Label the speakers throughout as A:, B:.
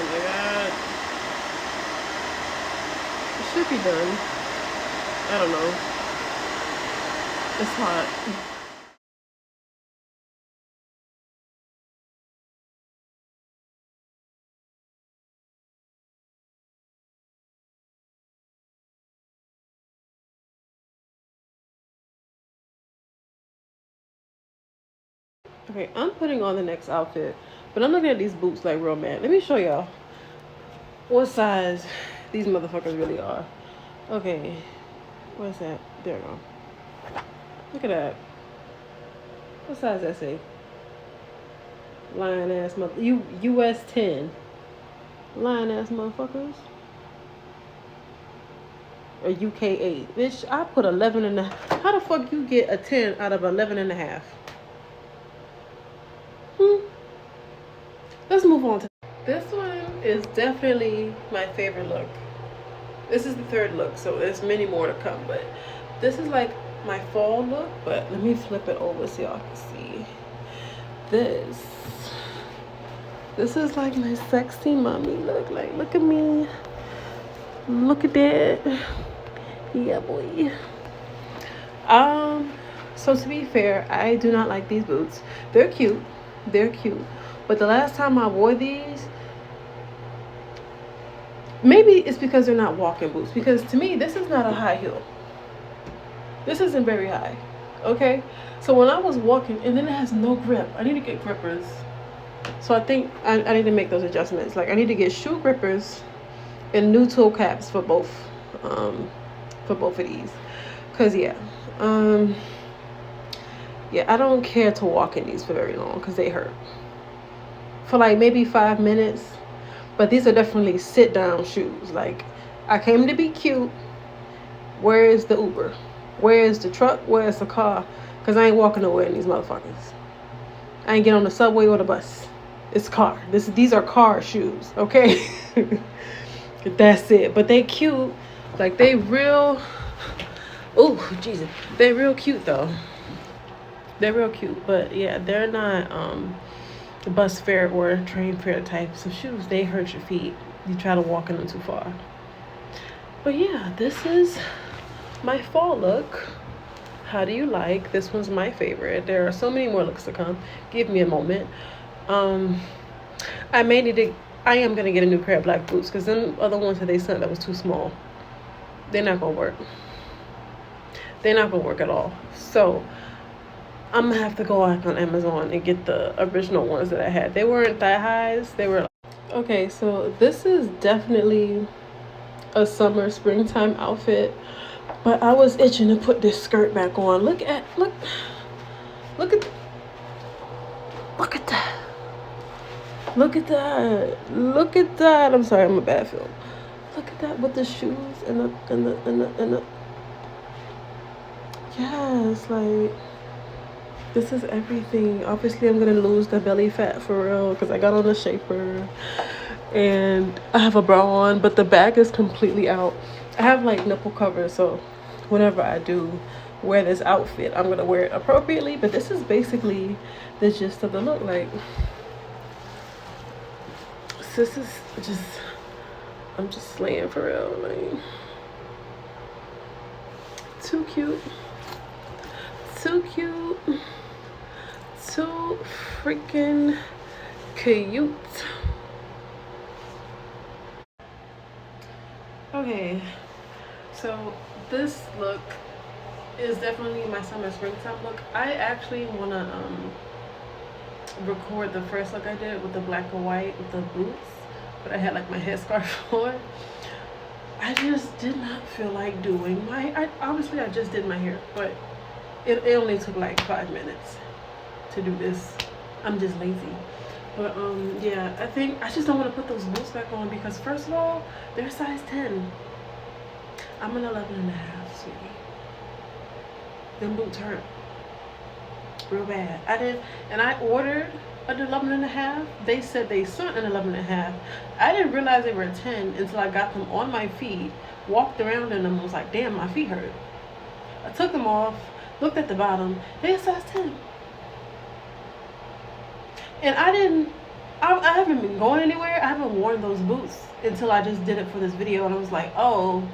A: Oh my god. It should be done. I don't know. It's hot. Okay, I'm putting on the next outfit, but I'm looking at these boots like real mad. Let me show y'all what size these motherfuckers really are. Okay, what's that? There we go. Look at that. What size that say? Lion ass mother. US 10. Lion ass motherfuckers. Or UK 8. Bitch, I put 11 and a half. How the fuck you get a 10 out of 11 and a half? Let's move on to this one. Is definitely my favorite look. This is the third look, so there's many more to come, but this is like my fall look. But let me flip it over so y'all can see this. This is like my sexy mommy look. Like, look at me. Look at that. Yeah, boy. So to be fair, I do not like these boots. They're cute. They're cute. But the last time I wore these, maybe it's because they're not walking boots. Because to me, this is not a high heel. This isn't very high. Okay? So when I was walking, and then it has no grip. I need to get grippers. So I think I need to make those adjustments. Like, I need to get shoe grippers and new toe caps for both of these. Cause yeah, I don't care to walk in these for very long because they hurt for like maybe 5 minutes. But these are definitely sit down shoes. Like, I came to be cute. Where is the Uber? Where is the truck? Where is the car? Cause I ain't walking nowhere in these motherfuckers. I ain't get on the subway or the bus. It's car. These are car shoes. Okay. That's it. But they cute. Like, they real. Oh, Jesus. They're real cute, though. They're real cute. But, yeah, they're not bus fare or train fare types of shoes. They hurt your feet. You try to walk in them too far. But, yeah, this is my fall look. How do you like? This one's my favorite. There are so many more looks to come. Give me a moment. I am going to get a new pair of black boots because them other ones that they sent that was too small. They're not going to work. They're not going to work at all. So I'm going to have to go out on Amazon and get the original ones that I had. They weren't thigh highs. They were. Okay, so this is definitely a summer, springtime outfit. But I was itching to put this skirt back on. Look at that. Look at that. I'm sorry, I'm a bad film. Look at that with the shoes and the yes, like, this is everything. Obviously, I'm gonna lose the belly fat for real because I got on a shaper and I have a bra on, but the back is completely out. I have like nipple covers, so whenever I do wear this outfit, I'm gonna wear it appropriately. But this is basically the gist of the look. Like, this is just, I'm just slaying for real. Like, too cute, too freaking cute. Okay, so this look is definitely my summer springtime look. I actually want to record the first look I did with the black and white with the boots, but I had like my headscarf on. I just did not feel like doing obviously I just did my hair, but it only took like 5 minutes to do this. I'm just lazy. But yeah, I think I just don't want to put those boots back on because first of all, they're size 10. I'm an 11 and a half, sweetie. Them boots hurt real bad. I ordered an 11 and a half. They said they sent an 11 and a half. I didn't realize they were a 10 until I got them on my feet, walked around in them, and was like, damn, my feet hurt. I took them off, looked at the bottom. They're size 10. And I didn't I haven't been going anywhere. I haven't worn those boots until I just did it for this video, and I was like, oh,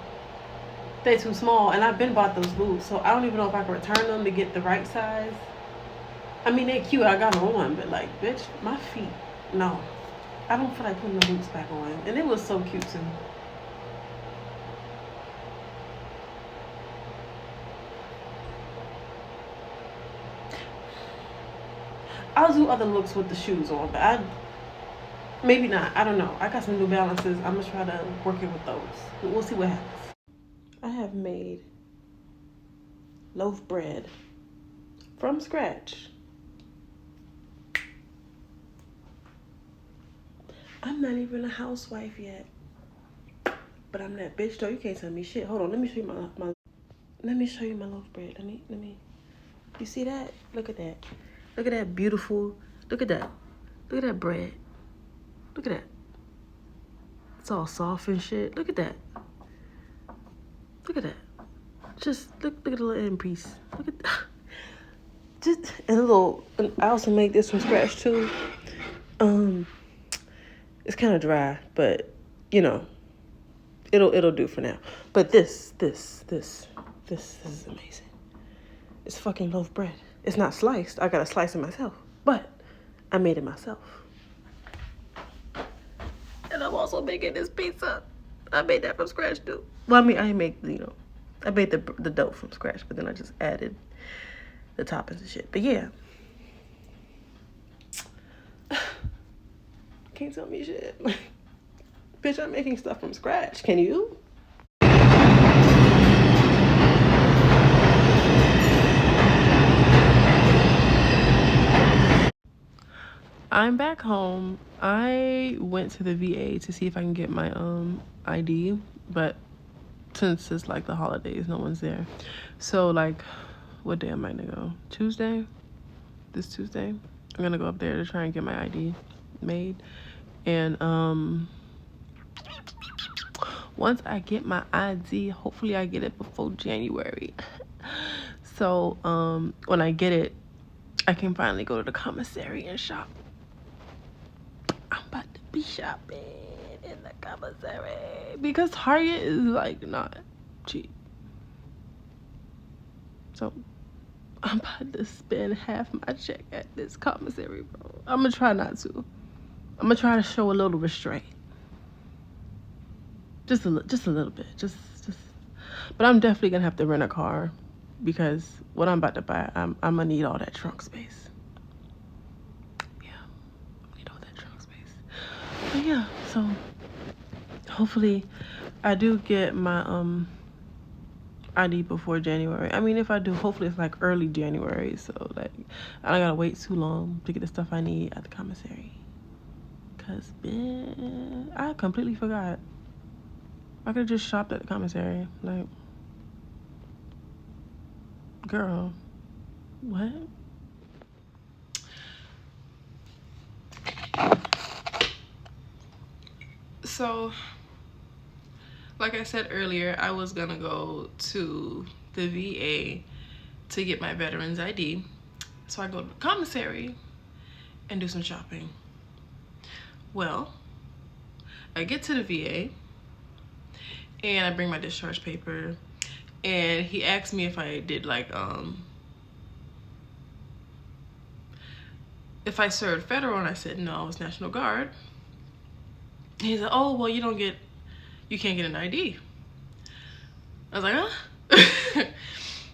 A: they too small. And I've been bought those boots, so I don't even know if I can return them to get the right size. I mean, they cute. I got them on, but like, bitch, my feet. No, I don't feel like putting the boots back on. And it was so cute too. I'll do other looks with the shoes on, but maybe not. I don't know. I got some New Balances. I'm gonna try to work it with those. We'll see what happens. I have made loaf bread from scratch. I'm not even a housewife yet, but I'm that bitch though. You can't tell me shit. Hold on, let me show you my let me show you my loaf bread. Let me. You see that? Look at that. Look at that beautiful. Look at that. Look at that bread. Look at that. It's all soft and shit. Look at that. Look at that. Just look at the little end piece. Look at that. Just and a little. And I also make this from scratch too. It's kind of dry, but you know, it'll do for now. But this is amazing. It's fucking loaf bread. It's not sliced. I gotta slice it myself, but I made it myself. And I'm also making this pizza. I made that from scratch too. Well, I mean, I made I made the dough from scratch, but then I just added the toppings and shit. But yeah. Can't tell me shit. Bitch, I'm making stuff from scratch. Can you? I'm back home. I went to the VA to see if I can get my ID, but since it's like the holidays, no one's there. So like, what day am I gonna go? Tuesday? This Tuesday? I'm gonna go up there to try and get my ID made. And once I get my ID, hopefully I get it before January. So when I get it, I can finally go to the commissary and shop. I'm about to be shopping in the commissary because Target is like not cheap. So I'm about to spend half my check at this commissary, bro. I'm gonna try not to. I'm gonna try to show a little restraint. Just a little bit. Just. But I'm definitely gonna have to rent a car because what I'm about to buy, I'm gonna need all that trunk space. Yeah, I need all that trunk space. But yeah, so hopefully I do get my ID before January. I mean, if I do, hopefully it's like early January, so like I don't gotta wait too long to get the stuff I need at the commissary. Cause man, I completely forgot. I could've just shopped at the commissary. Like, girl, what? So, like I said earlier, I was gonna go to the VA to get my veteran's ID. So I go to the commissary and do some shopping. Well, I get to the VA and I bring my discharge paper and he asked me if I did like, if I served federal, and I said, no, I was National Guard. And he said, oh, well, you can't get an ID. I was like, huh?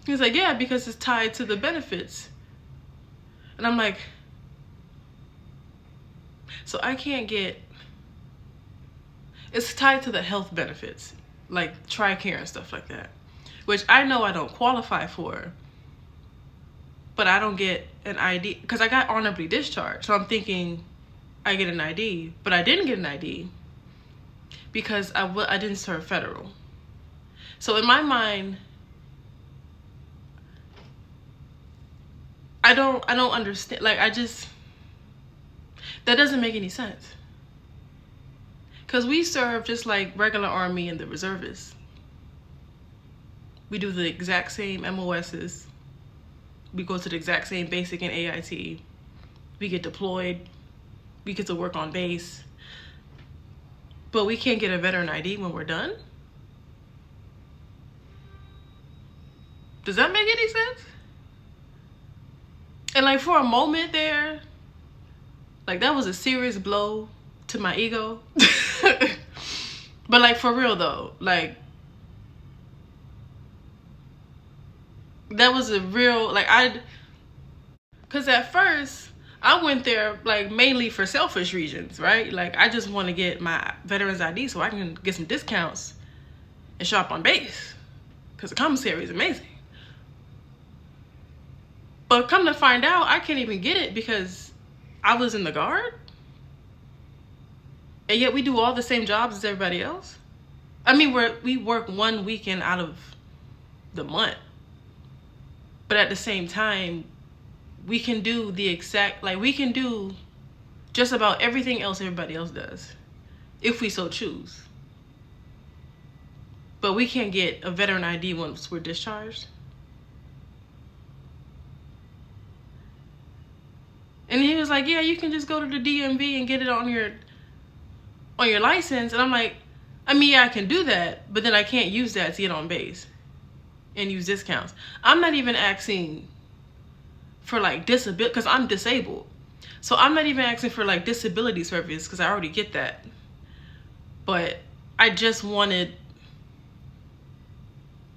A: He's like, yeah, because it's tied to the benefits. And I'm like, so I can't get, it's tied to the health benefits, like TRICARE and stuff like that, which I know I don't qualify for, but I don't get an ID because I got honorably discharged. So I'm thinking I get an ID, but I didn't get an ID because I didn't serve federal. So in my mind, I don't understand. Like, that doesn't make any sense. Because we serve just like regular Army and the reservists. We do the exact same MOSs. We go to the exact same basic and AIT. We get deployed. we get to work on base, but we can't get a veteran ID when we're done? Does that make any sense? And like for a moment there, like that was a serious blow to my ego. But like for real though, like that was a real, like cause at first I went there like mainly for selfish reasons, right? Like I just want to get my veterans ID so I can get some discounts and shop on base, cause the commissary is amazing. But come to find out, I can't even get it because I was in the Guard. And yet we do all the same jobs as everybody else. I mean, we work one weekend out of the month. But at the same time, we can do the exact, like we can do just about everything else everybody else does, if we so choose. But we can't get a veteran ID once we're discharged. And he was like, yeah, you can just go to the DMV and get it on your license. And I'm like, I mean, yeah, I can do that, but then I can't use that to get on base and use discounts. I'm not even asking for like disability, because I'm disabled. So I'm not even asking for like disability service because I already get that. But I just wanted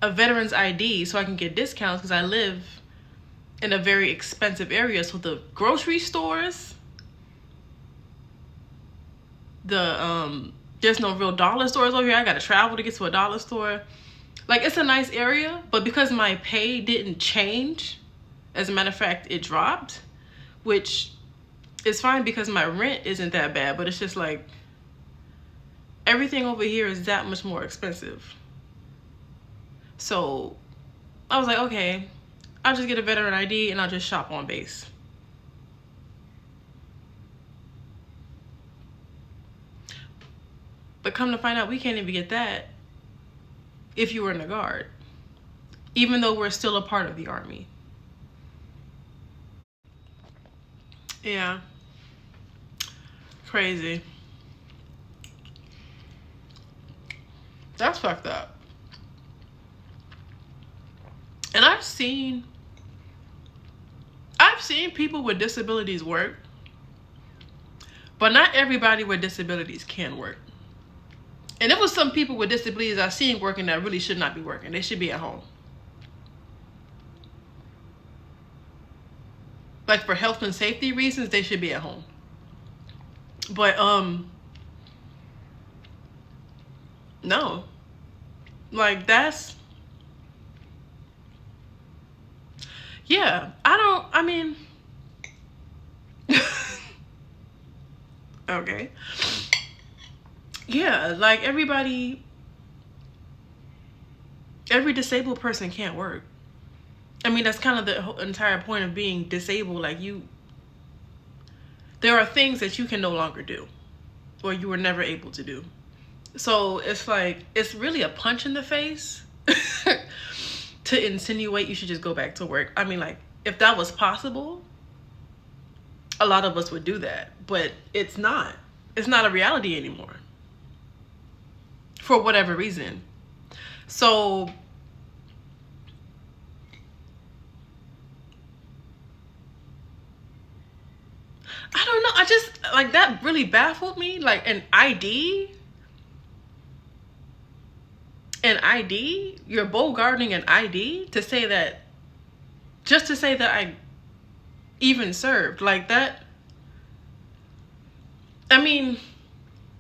A: a veteran's ID so I can get discounts because I live in a very expensive area. So the grocery stores, there's no real dollar stores over here. I gotta travel to get to a dollar store. Like it's a nice area, but because my pay didn't change, as a matter of fact, it dropped, which is fine because my rent isn't that bad, but it's just like everything over here is that much more expensive. So I was like, okay, I'll just get a veteran ID and I'll just shop on base. But come to find out, we can't even get that if you were in the Guard, even though we're still a part of the Army. Yeah. Crazy. That's fucked up. And I've seen people with disabilities work, but not everybody with disabilities can work. And there was some people with disabilities I've seen working that really should not be working. They should be at home. Like for health and safety reasons, they should be at home. But no. Like that's, yeah, I mean okay. Yeah, like every disabled person can't work. I mean, that's kind of the whole entire point of being disabled. Like there are things that you can no longer do, or you were never able to do. So it's like, it's really a punch in the face to insinuate you should just go back to work. I mean, like, if that was possible, a lot of us would do that, but it's not a reality anymore for whatever reason. So I don't know, I just, like, that really baffled me. Like an ID, you're bogarting an ID to say that, just to say that I even served. Like that, I mean,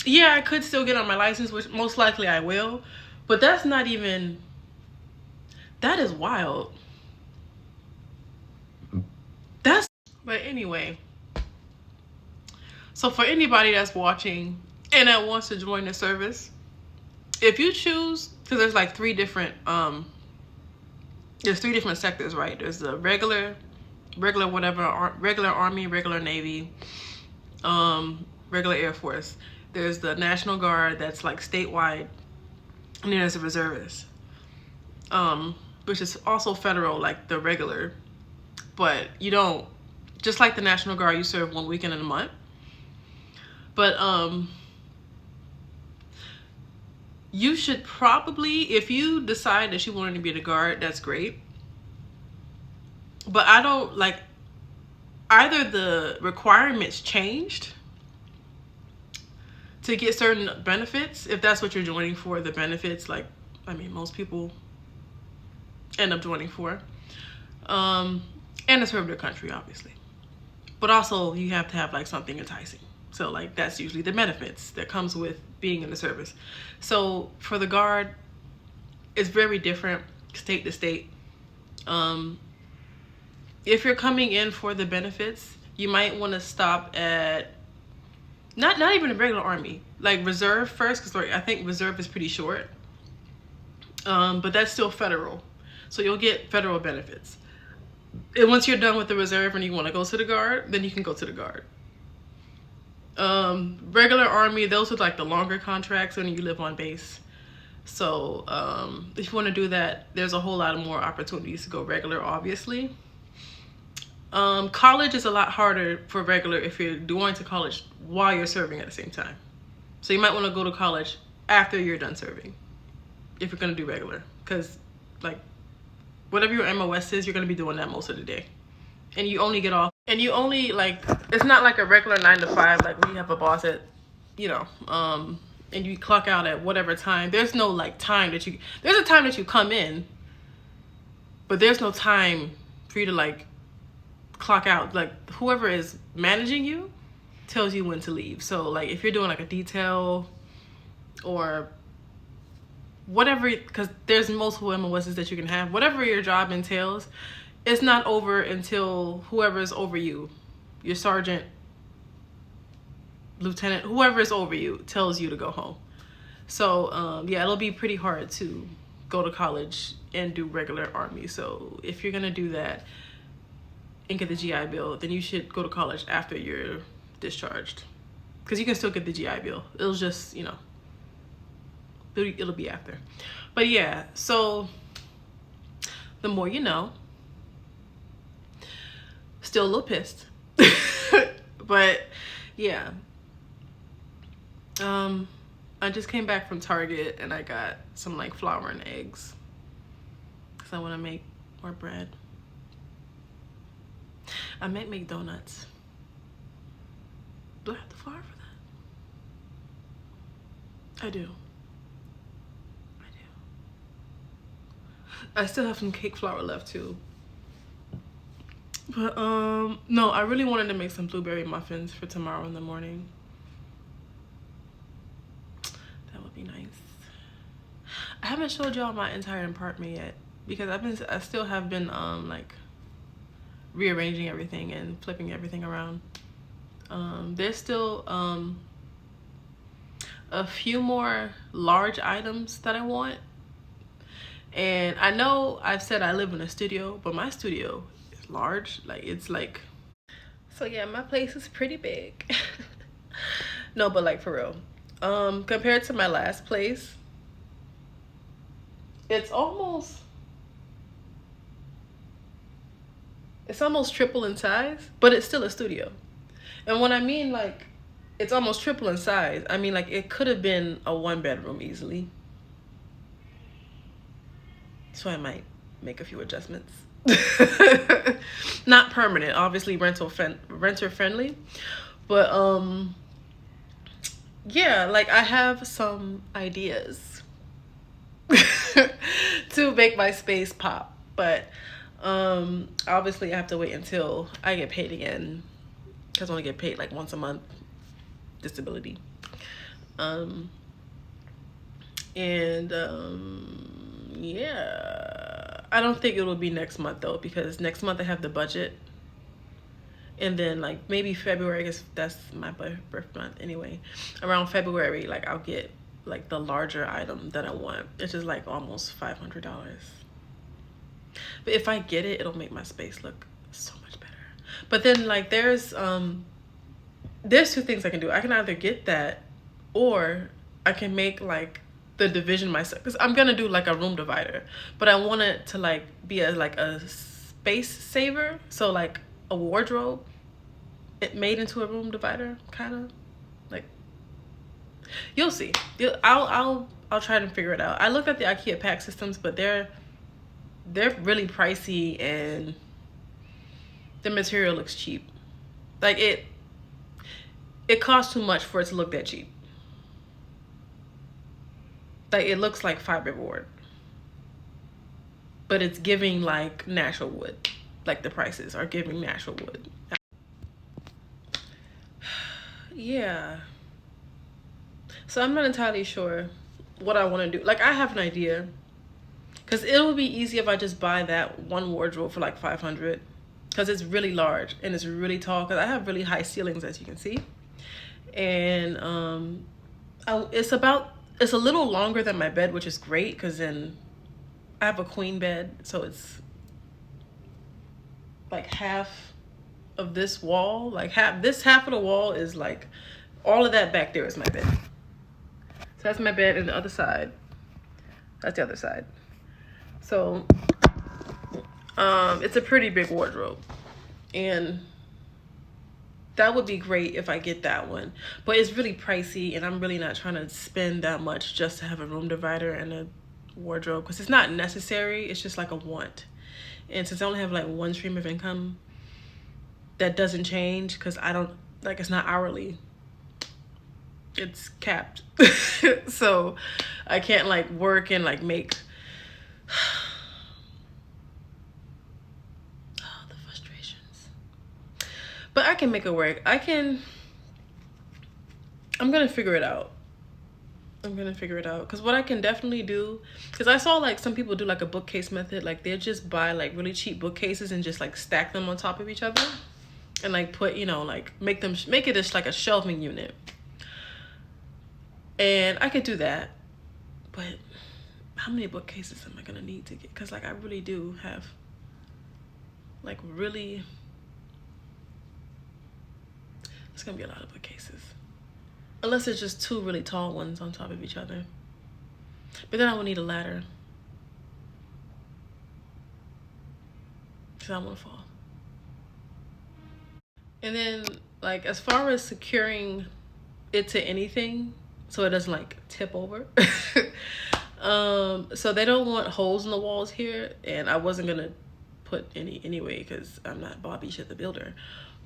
A: yeah, I could still get on my license, which most likely I will, but that's not even, that is wild. But anyway, so for anybody that's watching and that wants to join the service, if you choose, because there's like three different sectors, right? There's the regular whatever, regular Army, regular Navy, regular Air Force. There's the National Guard that's like statewide, and then there's the reservists, which is also federal, like the regular, but you don't, just like the National Guard, you serve one weekend in a month. But you should probably, if you decide that you want to be the guard, that's great. But I don't like, either the requirements changed to get certain benefits, if that's what you're joining for, the benefits, like, I mean, most people end up joining for, and to serve their country, obviously. But also you have to have like something enticing. So like that's usually the benefits that comes with being in the service. So for the guard, it's very different state to state. If you're coming in for the benefits, you might want to stop at not even a regular army, like reserve first, because I think reserve is pretty short. But that's still federal, so you'll get federal benefits. And once you're done with the reserve and you want to go to the guard, then you can go to the guard. Regular army, those are like the longer contracts when you live on base. So if you want to do that, there's a whole lot of more opportunities to go regular, obviously. College is a lot harder for regular if you're going to college while you're serving at the same time. So you might want to go to college after you're done serving if you're going to do regular, because like whatever your MOS is, you're going to be doing that most of the day. And you only get off, and you only, like, it's not like a regular 9 to 5, like when you have a boss at, you know, and you clock out at whatever time. There's no like time that you, there's a time that you come in, but there's no time for you to like clock out. Like whoever is managing you tells you when to leave. So like if you're doing like a detail or whatever, because there's multiple MOSs that you can have, whatever your job entails, it's not over until whoever's over you, your sergeant, lieutenant, whoever is over you tells you to go home. So yeah, it'll be pretty hard to go to college and do regular army. So if you're gonna do that and get the GI Bill, then you should go to college after you're discharged, because you can still get the GI Bill. It'll just, you know, it'll be after. But yeah, so the more you know. Still a little pissed. But yeah, I just came back from Target and I got some like flour and eggs because I want to make more bread. I might make donuts. Do I have the flour for that? I do. I still have some cake flour left too. But no, I really wanted to make some blueberry muffins for tomorrow in the morning. That would be nice. I haven't showed y'all my entire apartment yet because I still have been like rearranging everything and flipping everything around. There's still a few more large items that I want. And I know I've said I live in a studio, but my studio is large. Like it's like, so yeah, my place is pretty big. No, but like for real. Compared to my last place, it's almost triple in size, but it's still a studio. And when I mean like it's almost triple in size, I mean like it could have been a 1-bedroom easily. So I might make a few adjustments. Not permanent, obviously renter friendly, but yeah, like I have some ideas to make my space pop, but obviously I have to wait until I get paid again, because I only get paid like once a month, disability. Yeah, I don't think it will be next month though, because next month I have the budget, and then like maybe February, I guess that's my birth month anyway. Around February, like I'll get like the larger item that I want. It's just like almost $500. But if I get it, it'll make my space look so much better. But then like there's two things I can do. I can either get that, or I can make like the division myself, because I'm gonna do like a room divider, but I want it to like be a space saver. So like a wardrobe, it made into a room divider, kind of like You'll see. I'll try to figure it out. I looked at the IKEA pack systems, but they're really pricey and the material looks cheap. Like it costs too much for it to look that cheap. Like it looks like fiberboard, but it's giving like natural wood. Like the prices are giving natural wood. Yeah. So I'm not entirely sure what I want to do. Like I have an idea, because it would be easy if I just buy that one wardrobe for like 500, because it's really large and it's really tall, because I have really high ceilings, as you can see. And it's a little longer than my bed, which is great, because then I have a queen bed, so it's like half of this wall, like half of the wall is like, all of that back there is my bed. So that's my bed, and the other side, that's the other side. So it's a pretty big wardrobe, and that would be great if I get that one, but it's really pricey, and I'm really not trying to spend that much just to have a room divider and a wardrobe, because it's not necessary, it's just like a want. And since I only have like one stream of income that doesn't change, because I don't, like, it's not hourly, it's capped. So I can't like work and like make the frustrations, but I can make it work. I'm gonna figure it out. Because what I can definitely do, because I saw like some people do like a bookcase method, like they just buy like really cheap bookcases and just like stack them on top of each other and like put, you know, like make it just like a shelving unit. And I could do that, but how many bookcases am I gonna need to get? Because like I really do have like really, it's gonna be a lot of bookcases. Unless it's just two really tall ones on top of each other. But then I would need a ladder, because I don't want to fall. And then like as far as securing it to anything so it doesn't like tip over. So they don't want holes in the walls here, and I wasn't gonna put any anyway, because I'm not Bobby Shit the Builder.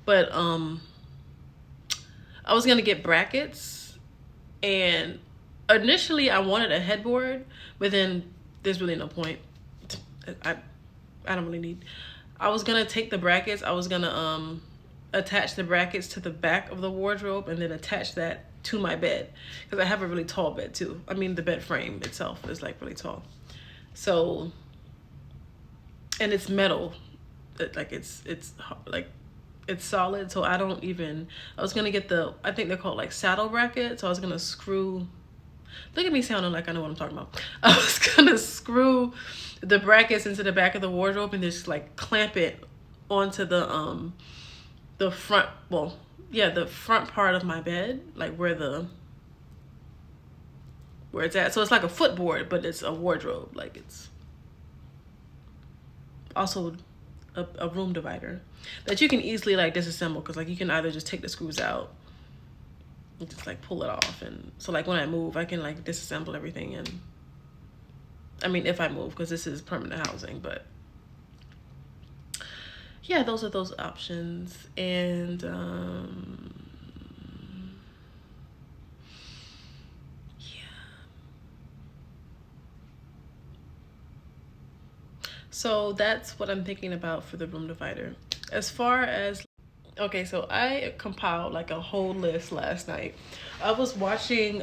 A: But I was gonna get brackets, and initially I wanted a headboard, but then there's really no point. I don't really need. I was gonna take the brackets, I was gonna attach the brackets to the back of the wardrobe and then attach that to my bed, because I have a really tall bed too. I mean, the bed frame itself is like really tall. So, and it's metal, like it's like it's solid, so I was gonna get I think they're called like saddle brackets. So I was gonna screw, look at me sounding like I know what I'm talking about. I was gonna screw the brackets into the back of the wardrobe and just like clamp it onto the front, well, yeah, the front part of my bed, like where it's at. So it's like a footboard, but it's a wardrobe. Like it's also a room divider that you can easily like disassemble, because like you can either just take the screws out and just like pull it off, and so like when I move I can like disassemble everything. And I mean, if I move, because this is permanent housing. But yeah, those are those options. And yeah, so that's what I'm thinking about for the room divider. As far as, okay, so I compiled like a whole list last night. I was watching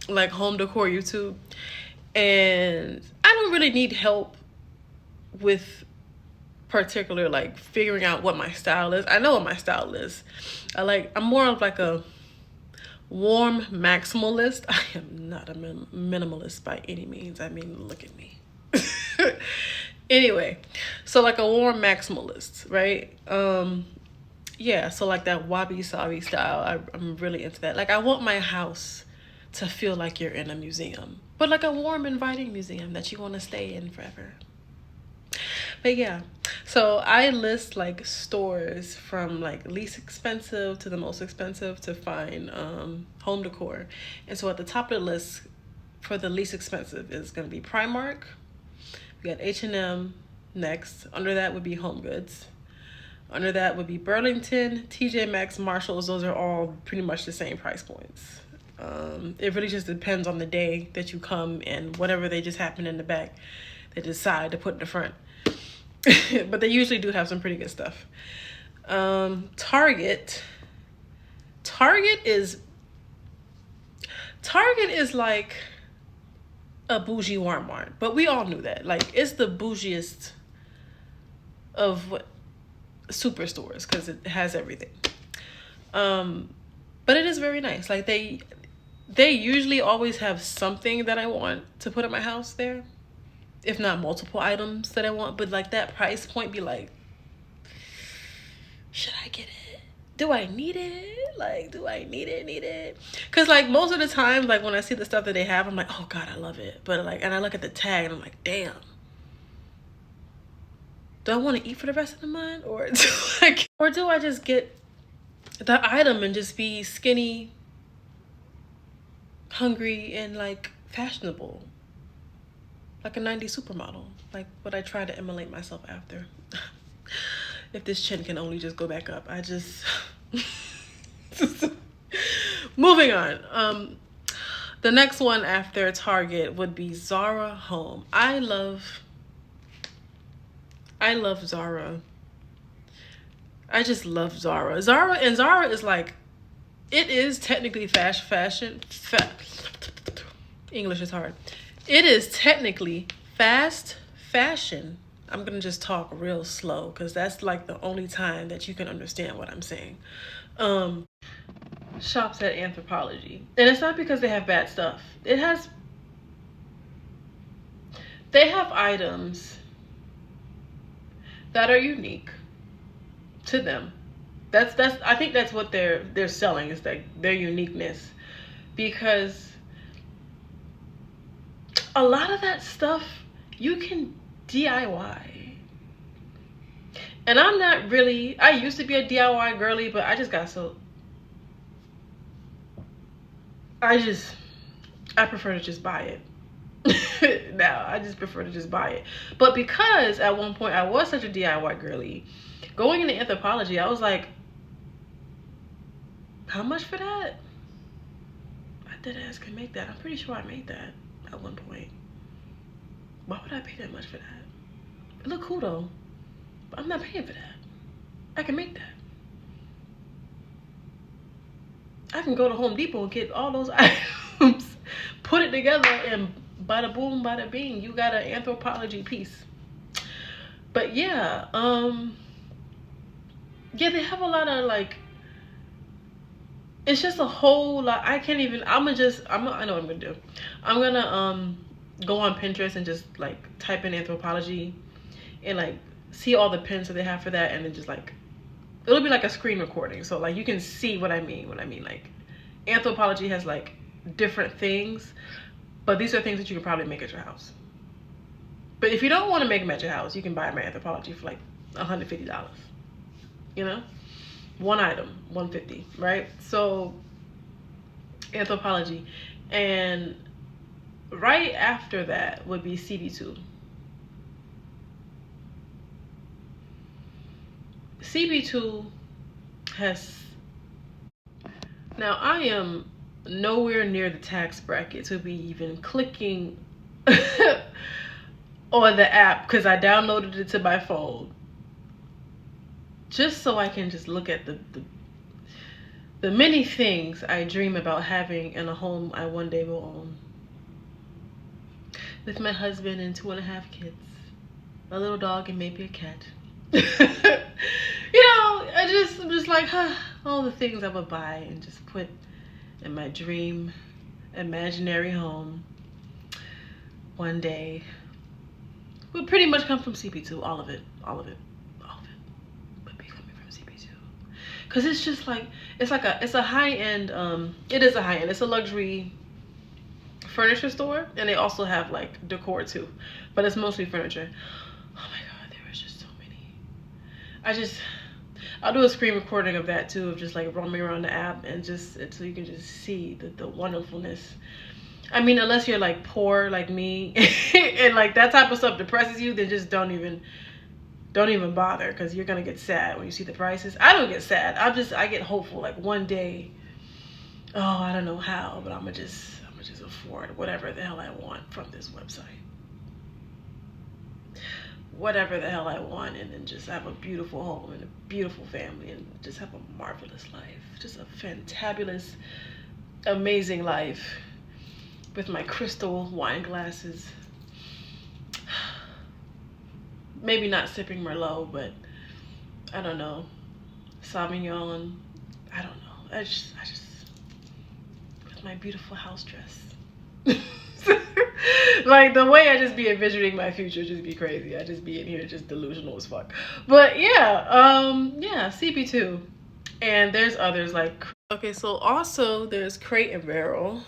A: like home decor YouTube, and I don't really need help with particular like figuring out what my style is. I know what my style is. I'm more of like a warm maximalist. I am not a minimalist by any means. I mean, look at me. Anyway, so like a warm maximalist, right? Yeah, so like that wabi-sabi style, I'm really into that. Like I want my house to feel like you're in a museum, but like a warm, inviting museum that you want to stay in forever. But yeah, So I list like stores from like least expensive to the most expensive to find home decor. And so at the top of the list for the least expensive is going to be Primark. We got H&M next. Under that would be Home Goods. Under that would be Burlington, TJ Maxx, Marshalls. Those are all pretty much the same price points. It really just depends on the day that you come and whatever they just happen in the back, they decide to put in the front. But they usually do have some pretty good stuff. Target is like a bougie Walmart, but we all knew that. Like, it's the bougiest of what superstores because it has everything. But it is very nice. Like, they usually always have something that I want to put in my house there, if not multiple items that I want. But like, that price point be like, should I get it? Do I need it? Like, do I need it? Because like, most of the time, like, when I see the stuff that they have, I'm like, oh God, I love it. But like, and I look at the tag and I'm like, damn, do I want to eat for the rest of the month? Or do I just get the item and just be skinny, hungry, and like fashionable, like a 90s supermodel, like what I try to emulate myself after. If this chin can only just go back up. I just moving on. The next one after Target would be Zara Home. I love Zara. I just love Zara. Zara is like, it is technically fashion. English is hard. It is technically fast fashion. I'm gonna just talk real slow because that's like the only time that you can understand what I'm saying. Shops at Anthropologie, and it's not because they have bad stuff. They have items that are unique to them. I think that's what they're selling, is like their uniqueness, because a lot of that stuff you can DIY. And I'm not really, I used to be a DIY girly, but I just got so, I prefer to just buy it. Now I just prefer to just buy it. But because at one point I was such a DIY girly, going into Anthropologie, I was like, how much for that? I dead ass can make that. I'm pretty sure I made that at one point. Why would I pay that much for that? It look cool though, but I'm not paying for that. I can make that. I can go to Home Depot and get all those items, put it together, and bada boom, bada bing, you got an Anthropologie piece. But yeah, yeah, they have a lot of like, it's just a whole lot. I can't even, I know what I'm gonna do. I'm gonna go on Pinterest and just like type in Anthropologie and like see all the pins that they have for that, and then just like, it'll be like a screen recording, so like you can see what I mean like Anthropologie has like different things, but these are things that you can probably make at your house. But if you don't want to make them at your house, you can buy them at Anthropologie for like $150, you know, one item, $150, right? So Anthropologie, and right after that would be CB2. CB2 has, now I am nowhere near the tax bracket to be even clicking on the app, because I downloaded it to my phone just so I can just look at the many things I dream about having in a home I one day will own, with my husband and 2.5 kids, a little dog, and maybe a cat. You know, I'm just like, all the things I would buy and just put in my dream imaginary home one day would pretty much come from CB2. All of it would be coming from CB2, because it's just like, it's a high-end, it is a high-end, it's a luxury furniture store, and they also have like decor too, but it's mostly furniture. Oh my god, there is just so many I'll do a screen recording of that too, of just like roaming around the app and just so you can just see the wonderfulness. I mean, unless you're like poor like me and like that type of stuff depresses you, then just don't even bother, because you're gonna get sad when you see the prices. I don't get sad. I get hopeful. Like one day, oh, I don't know how, but I'm gonna just afford whatever the hell I want from this website. Whatever the hell I want, and then just have a beautiful home and a beautiful family and just have a marvelous life. Just a fantabulous, amazing life with my crystal wine glasses. Maybe not sipping Merlot, but I don't know. Sauvignon, I don't know. I just with my beautiful house dress. Like the way I just be envisioning my future just be crazy. I just be in here just delusional as fuck. But yeah, CP2. And there's others like, okay, so also there's Crate and Barrel.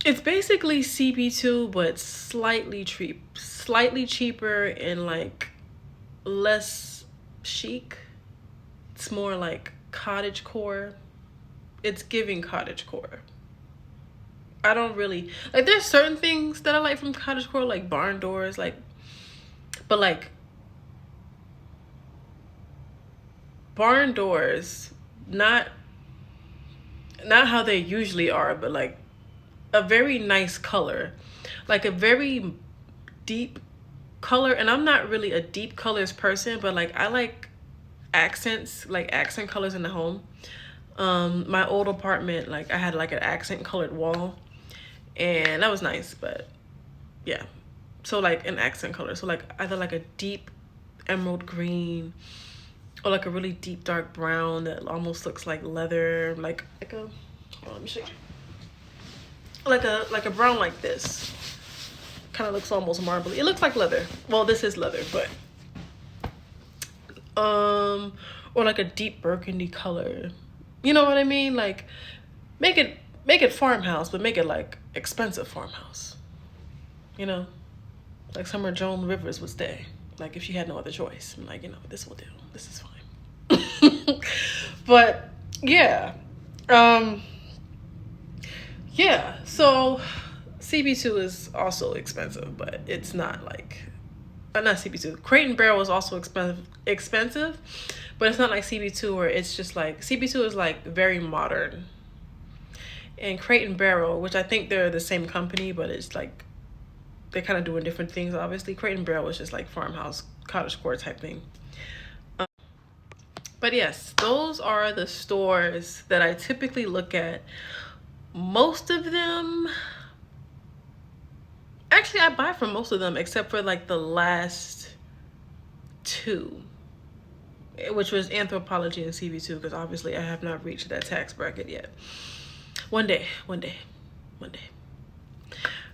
A: It's basically CP2 but slightly cheaper and like less chic. It's more like cottage core. It's giving cottage core. I don't really like, there's certain things that I like from cottage core, like barn doors, like, but like barn doors, not how they usually are, but like a very nice color, like a very deep color. And I'm not really a deep colors person, but like I like accents, like accent colors in the home. My old apartment, like I had like an accent colored wall, and that was nice. But yeah, so like an accent color, so like either like a deep emerald green or like a really deep dark brown that almost looks like leather, like a, hold on, let me show you. Like a brown like this, kind of looks almost marbly. It looks like leather. Well, this is leather, but or like a deep burgundy color. You know what I mean? Like make it farmhouse, but make it like expensive farmhouse. You know, like somewhere Joan Rivers would stay. Like if she had no other choice, I'm like, you know, this will do. This is fine. But yeah, yeah. So CP2 is also expensive, but it's not like, not CP2. Crate and Barrel is also expensive, but it's not like CP2 where it's just like, CP2 is like very modern. And Crate and Barrel, which I think they're the same company, but it's like, they're kind of doing different things, obviously. Crate and Barrel is just like farmhouse, cottage core type thing. But yes, those are the stores that I typically look at. Most of them, actually I buy from most of them except for like the last two, which was Anthropology and CP2, because obviously I have not reached that tax bracket yet. One day.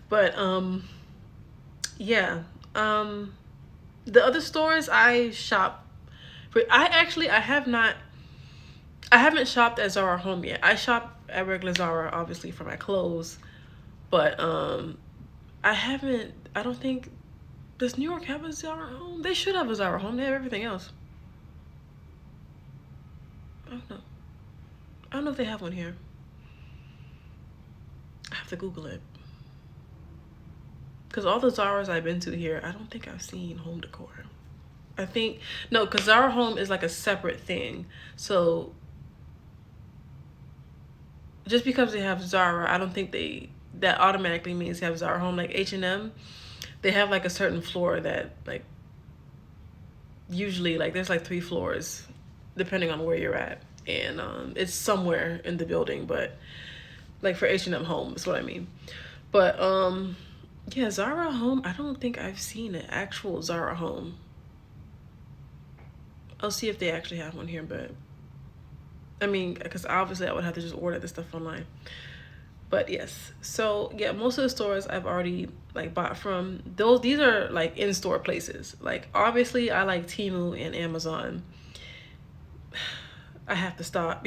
A: But yeah, the other stores I shop for, I haven't shopped at Zara Home yet. I shop at regular Zara obviously for my clothes, but I don't think, does New York have a Zara Home? They should have a Zara Home. They have everything else. I don't know if they have one here. I have to Google it. Because all the Zaras I've been to here, I don't think I've seen home decor. I think, no, because Zara Home is like a separate thing. So just because they have Zara, I don't think that automatically means they have Zara Home. Like H&M, they have like a certain floor that like, usually like there's like 3 floors depending on where you're at. And it's somewhere in the building, but like for H&M Home is what I mean. But yeah, Zara Home, I don't think I've seen an actual Zara Home. I'll see if they actually have one here, but I mean, because obviously I would have to just order this stuff online. But yes, so yeah, most of the stores I've already like bought from. These are like in-store places. Like obviously I like Temu and Amazon. I have to stop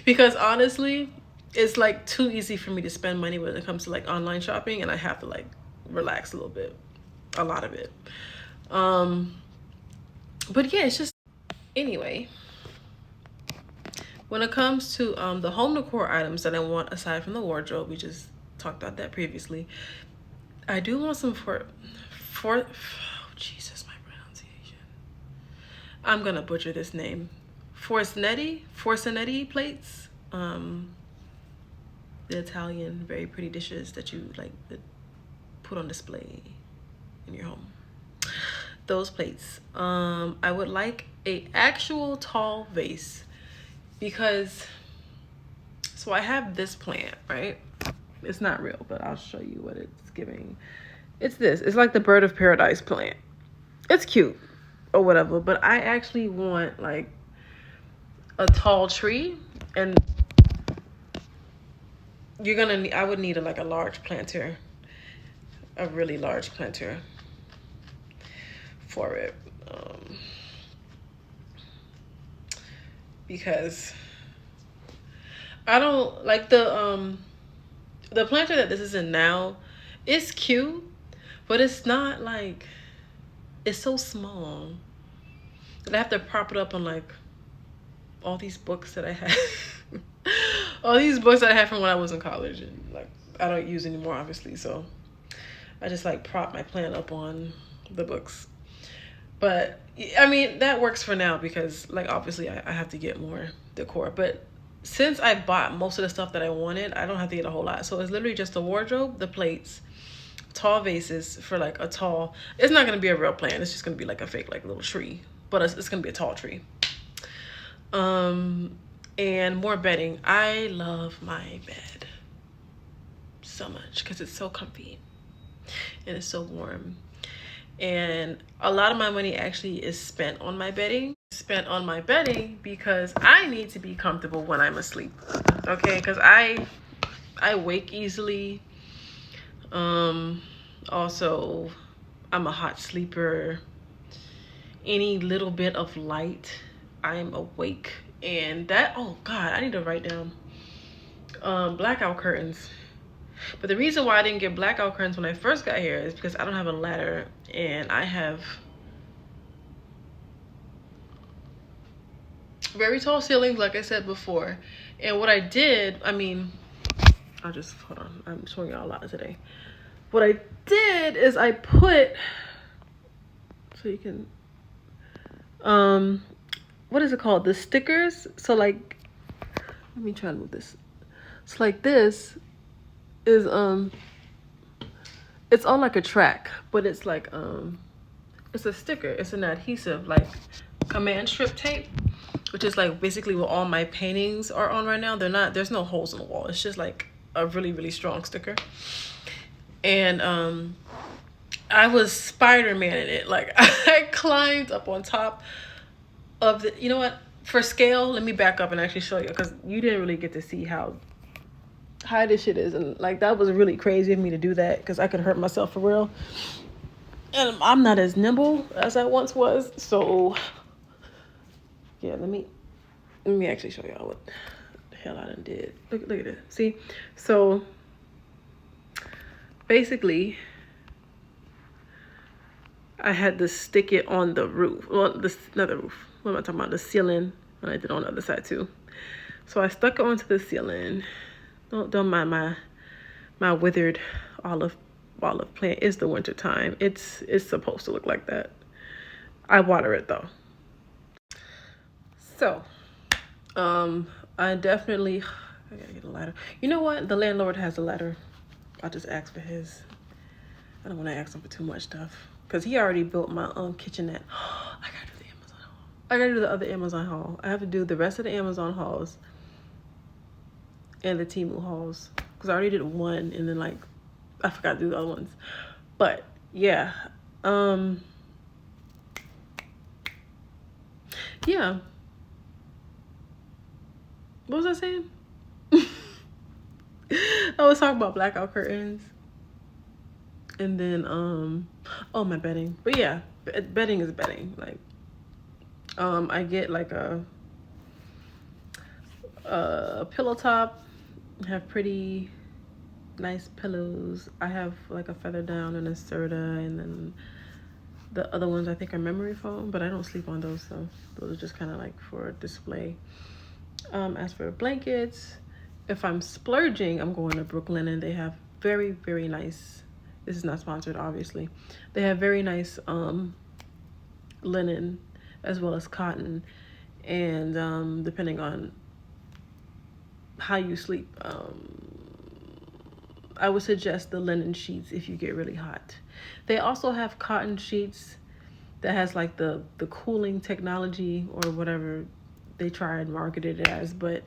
A: because honestly, it's like too easy for me to spend money when it comes to like online shopping, and I have to like relax a little bit. a lot of it. But yeah, it's just, anyway, when it comes to the home decor items that I want aside from the wardrobe, we just talked about that previously. I do want some oh, Jesus, my pronunciation. I'm gonna butcher this name. Forcinetti plates. The Italian very pretty dishes that you like that put on display in your home. Those plates. I would like a actual tall vase, because so I have this plant, right? It's not real, but I'll show you what it's giving. It's this. It's like the bird of paradise plant. It's cute or whatever, but I actually want like a tall tree, and I would need like a large planter, a really large planter for it, because I don't like the planter that this is in now. It's cute, but it's not like, it's so small that I have to prop it up on like all these books that I have. All these books that I had from when I was in college, and like I don't use anymore, obviously, so I just like prop my plant up on the books. But I mean, that works for now, because like obviously I have to get more decor, but since I bought most of the stuff that I wanted, I don't have to get a whole lot. So it's literally just the wardrobe, the plates, tall vases for like a tall, it's not going to be a real plant, it's just going to be like a fake like little tree, but it's going to be a tall tree. And more bedding. I love my bed so much because it's so comfy and it's so warm. And a lot of my money actually is spent on my bedding. Because I need to be comfortable when I'm asleep. Okay, because I wake easily. Also, I'm a hot sleeper. Any little bit of light, I'm awake. And that, oh God, I need to write down blackout curtains. But the reason why I didn't get blackout curtains when I first got here is because I don't have a ladder, and I have very tall ceilings, like I said before. And what I did, I mean, I'll just, hold on, I'm showing y'all a lot today. What I did is I put, so you can, what is it called? The stickers. So like, let me try to move this. So like this is, it's on like a track, but it's like, it's a sticker. It's an adhesive, like command strip tape, which is like basically what all my paintings are on right now. There's no holes in the wall. It's just like a really, really strong sticker. And I was Spider-Man in it. Like I climbed up on top of the, you know what? For scale, let me back up and actually show you, because you didn't really get to see how high this shit is. And like, that was really crazy of me to do that, because I could hurt myself for real. And I'm not as nimble as I once was. So yeah, let me actually show y'all what the hell I done did. Look at it. See? So basically, I had to stick it on the roof. Well, not the roof. What am I talking about? The ceiling. And I did on the other side too. So I stuck it onto the ceiling. Don't mind my withered olive plant. It's the winter time. It's supposed to look like that. I water it though. So, I definitely, I gotta get a ladder. You know what? The landlord has a ladder. I'll just ask for his. I don't want to ask him for too much stuff, because he already built my kitchenette. I gotta do the Amazon haul. I gotta do the other Amazon haul. I have to do the rest of the Amazon hauls and the Temu hauls, because I already did one, and then like I forgot to do the other ones. But yeah, yeah. What was I saying? I was talking about blackout curtains. And then, oh, my bedding. But yeah, bedding is bedding. Like, I get like a pillow top, have pretty nice pillows. I have like a feather down and a Serta, and then the other ones I think are memory foam, but I don't sleep on those, so those are just kind of like for display. As for blankets, if I'm splurging, I'm going to Brooklinen. They have very, very nice, this is not sponsored obviously, they have very nice linen as well as cotton, and depending on how you sleep, I would suggest the linen sheets if you get really hot. They also have cotton sheets that has like the cooling technology or whatever they try and market it as. But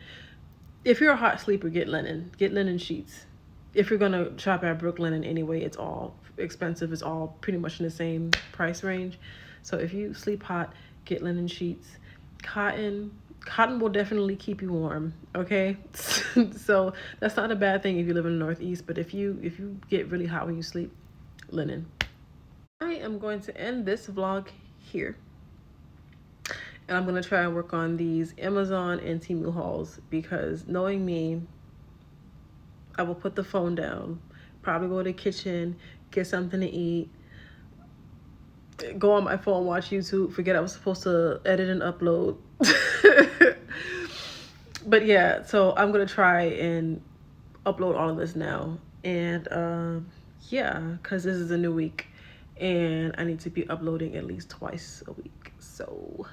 A: if you're a hot sleeper, get linen sheets. If you're gonna shop at Brooklinen anyway, it's all expensive. It's all pretty much in the same price range. So if you sleep hot, get linen sheets. Cotton will definitely keep you warm, okay? So that's not a bad thing if you live in the Northeast, but if you get really hot when you sleep, linen. I am going to end this vlog here, and I'm going to try and work on these Amazon and Temu hauls, because knowing me, I will put the phone down, probably go to the kitchen, get something to eat, go on my phone, watch YouTube, forget I was supposed to edit and upload. But yeah, so I'm gonna try and upload all of this now, and yeah, because this is a new week and I need to be uploading at least twice a week. So